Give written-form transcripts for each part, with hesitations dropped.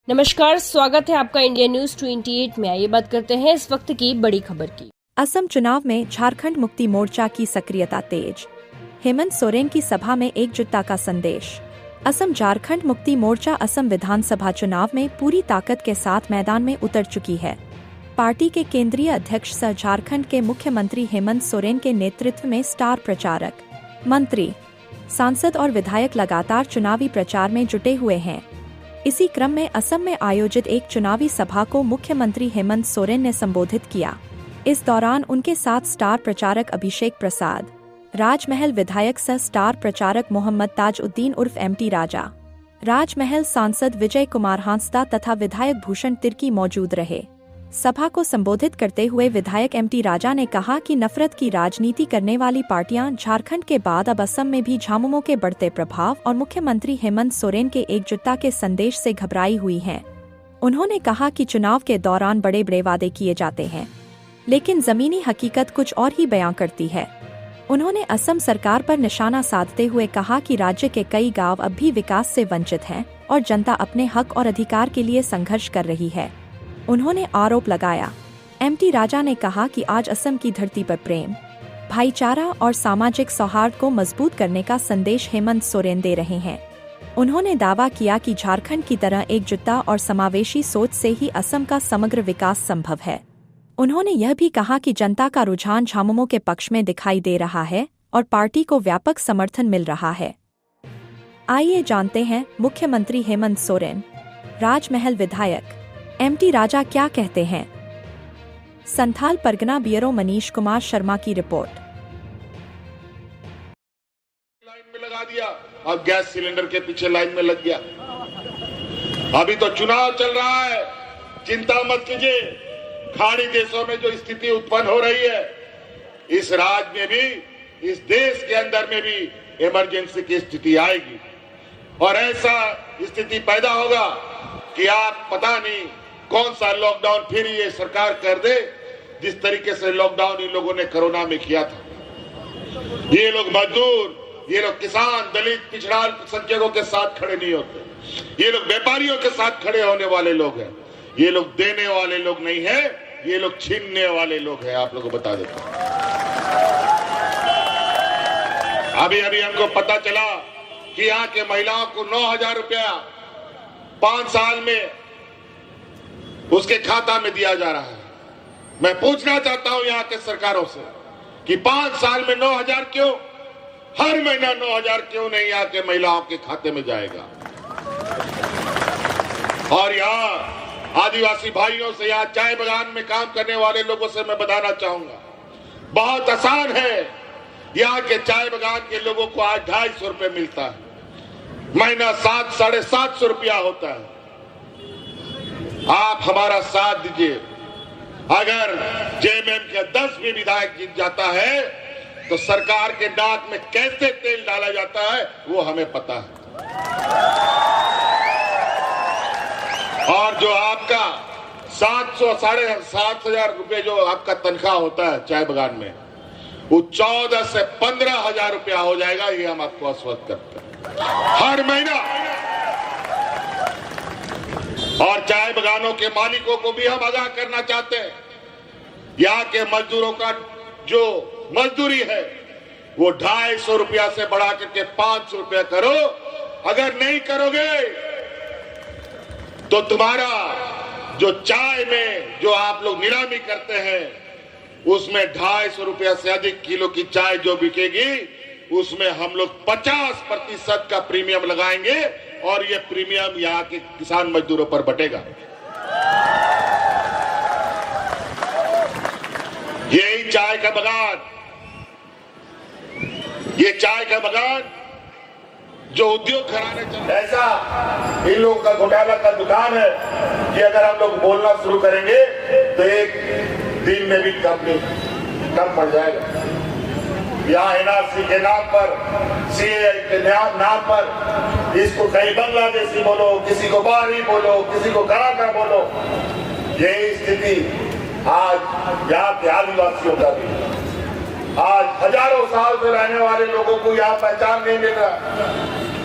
नमस्कार, स्वागत है आपका इंडिया न्यूज 28 में। आइए बात करते हैं इस वक्त की बड़ी खबर की। असम चुनाव में झारखंड मुक्ति मोर्चा की सक्रियता तेज। हेमंत सोरेन की सभा में एकजुटता का संदेश। असम झारखंड मुक्ति मोर्चा असम विधानसभा चुनाव में पूरी ताकत के साथ मैदान में उतर चुकी है। पार्टी के केंद्रीय अध्यक्ष सह झारखंड के मुख्यमंत्री हेमंत सोरेन के नेतृत्व में स्टार प्रचारक, मंत्री, सांसद और विधायक लगातार चुनावी प्रचार में जुटे हुए हैं। इसी क्रम में असम में आयोजित एक चुनावी सभा को मुख्यमंत्री हेमंत सोरेन ने संबोधित किया। इस दौरान उनके साथ स्टार प्रचारक अभिषेक प्रसाद, राजमहल विधायक सह स्टार प्रचारक मोहम्मद ताजउद्दीन उर्फ एमटी राजा, राजमहल सांसद विजय कुमार हांसदा तथा विधायक भूषण तिर्की मौजूद रहे। सभा को संबोधित करते हुए विधायक एमटी राजा ने कहा कि नफरत की राजनीति करने वाली पार्टियां झारखंड के बाद अब असम में भी झामुमो के बढ़ते प्रभाव और मुख्यमंत्री हेमंत सोरेन के एकजुटता के संदेश से घबराई हुई हैं। उन्होंने कहा कि चुनाव के दौरान बड़े बड़े वादे किए जाते हैं, लेकिन जमीनी हकीकत कुछ और ही बयां करती है। उन्होंने असम सरकार पर निशाना साधते हुए कहा कि राज्य के कई गांव अब भी विकास से वंचित हैं और जनता अपने हक और अधिकार के लिए संघर्ष कर रही है। उन्होंने आरोप लगाया। एमटी राजा ने कहा कि आज असम की धरती पर प्रेम, भाईचारा और सामाजिक सौहार्द को मजबूत करने का संदेश हेमंत सोरेन दे रहे हैं। उन्होंने दावा किया कि झारखंड की तरह एकजुटता और समावेशी सोच से ही असम का समग्र विकास संभव है। उन्होंने यह भी कहा कि जनता का रुझान झामुमो के पक्ष में दिखाई दे रहा है और पार्टी को व्यापक समर्थन मिल रहा है। आइए जानते हैं मुख्यमंत्री हेमंत सोरेन, राजमहल विधायक एमटी राजा क्या कहते हैं। संथाल परगना ब्यूरो मनीष कुमार शर्मा की रिपोर्ट। लाइन में लगा दिया, अब गैस सिलेंडर के पीछे लाइन में लग गया। अभी तो चुनाव चल रहा है, चिंता मत कीजिए। खाड़ी देशों में जो स्थिति उत्पन्न हो रही है, इस राज्य में भी, इस देश के अंदर में भी इमरजेंसी की स्थिति आएगी और ऐसा स्थिति पैदा होगा कि आप पता नहीं कौन सा लॉकडाउन फिर ये सरकार कर दे, जिस तरीके से लॉकडाउन इन लोगों ने कोरोना में किया था। ये लोग मजदूर, ये लोग किसान, दलित, पिछड़ा अल्पसंख्यकों के साथ खड़े नहीं होते। ये लोग व्यापारियों के साथ खड़े होने वाले लोग हैं। ये लोग देने वाले लोग नहीं है, ये लोग छीनने वाले लोग हैं। आप लोगों को बता देता हूं, अभी अभी हमको पता चला कि यहाँ के महिलाओं को 9,000 रुपया 5 साल में उसके खाता में दिया जा रहा है। मैं पूछना चाहता हूं यहाँ के सरकारों से कि 5 साल में 9,000 क्यों, हर महीना 9,000 क्यों नहीं यहाँ के महिलाओं के खाते में जाएगा। और यहाँ आदिवासी भाइयों से, यहाँ चाय बागान में काम करने वाले लोगों से मैं बताना चाहूंगा, बहुत आसान है। यहाँ के चाय बागान के लोगों को आज 250 रुपये मिलता है, महीना 700-750 रुपया होता है। आप हमारा साथ दीजिए। अगर जेएमएम के 10 भी विधायक जीत जाता है तो सरकार के नाक में कैसे तेल डाला जाता है वो हमें पता है। और जो आपका 700-7,500 रुपये जो आपका तनख्वाह होता है चाय बागान में, वो 14 से 15,000 रुपया हो जाएगा। ये हम आपको आश्वस्त करते हैं हर महीना। और चाय बागानों के मालिकों को भी हम आगाह करना चाहते हैं, यहाँ के मजदूरों का जो मजदूरी है वो 250 रुपया से बढ़ा करके 500 रुपया करो। अगर नहीं करोगे तो तुम्हारा जो चाय में जो आप लोग नीलामी करते हैं उसमें 250 रुपया से अधिक किलो की चाय जो बिकेगी उसमें हम लोग 50% का प्रीमियम लगाएंगे और ये प्रीमियम यहाँ के किसान मजदूरों पर बटेगा। यही चाय का बागान, ये चाय का बागान जो उद्योग घराने चल, ऐसा इन लोगों का घोटाला का दुकान है कि अगर हम लोग बोलना शुरू करेंगे तो एक दिन में भी कम पड़ जाएगा। यहाँ एनआरसी के नाम पर, सीएए के नाम पर इसको कहीं बांग्लादेशी बोलो, किसी को बाहरी बोलो, किसी को कराका बोलो। यही स्थिति आज यहाँ के आदिवासियों का भी, आज हजारों साल से रहने वाले लोगों को यहाँ पहचान नहीं मिल रहा।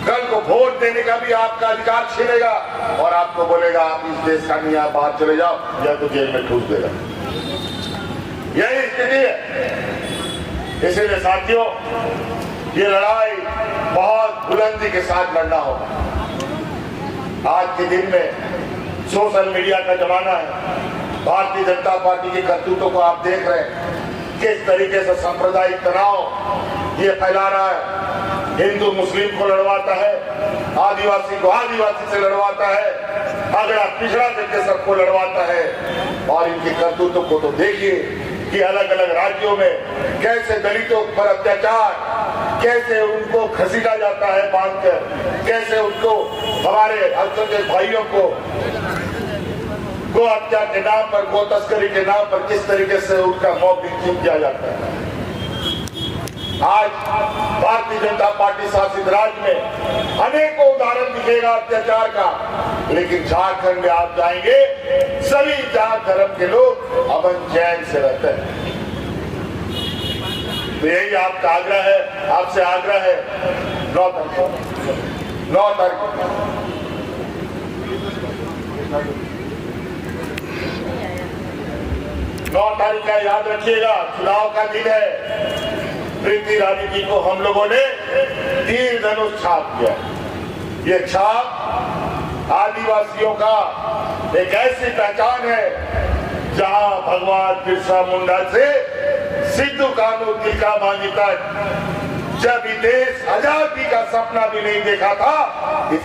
कल को वोट देने का भी आपका अधिकार छीनेगा और आपको बोलेगा आप इस देश का नहीं, आप बाहर चले जाओ या तो जेल में ठूस देगा। यही स्थिति है। इसीलिए साथियों, ये लड़ाई बहुत बुलंदी के साथ लड़ना होगा। आज के दिन में सोशल मीडिया का जमाना है। भारतीय जनता पार्टी की करतूतों को आप देख रहे हैं, किस तरीके से सांप्रदायिक तनाव ये फैला रहा है। हिंदू मुस्लिम को लड़वाता है, आदिवासी को आदिवासी से लड़वाता है, अगड़ा पिछड़ा करके सबको लड़वाता है। और इनकी करतूतों को तो देखिए कि अलग अलग राज्यों में कैसे दलितों पर अत्याचार, कैसे उनको घसीटा जाता है बांधकर, कैसे उनको हमारे अल्पसंख्यक भाइयों को गो हत्या के नाम पर, गो तस्करी के नाम पर किस तरीके से उनका मॉबिंग किया जाता है। आज भारतीय जनता पार्टी शासित राज्य में अनेकों उदाहरण दिखेगा अत्याचार का, लेकिन झारखंड में आप जाएंगे सभी जात धर्म के लोग अमन चैन से रहते हैं। तो यही आपका आग्रह है, आपसे आग्रह है 9 तारीख 9 तारीख का याद रखिएगा, चुनाव का दिन है। प्रीति रानी जी को हम लोगों ने तीर धनुष छाप किया। ये छाप आदिवासियों का एक ऐसी पहचान है जहां भगवान बिरसा मुंडा से सिद्धू कान्हू तिलका मांझी तक जब ये देश आजादी का सपना भी नहीं देखा था,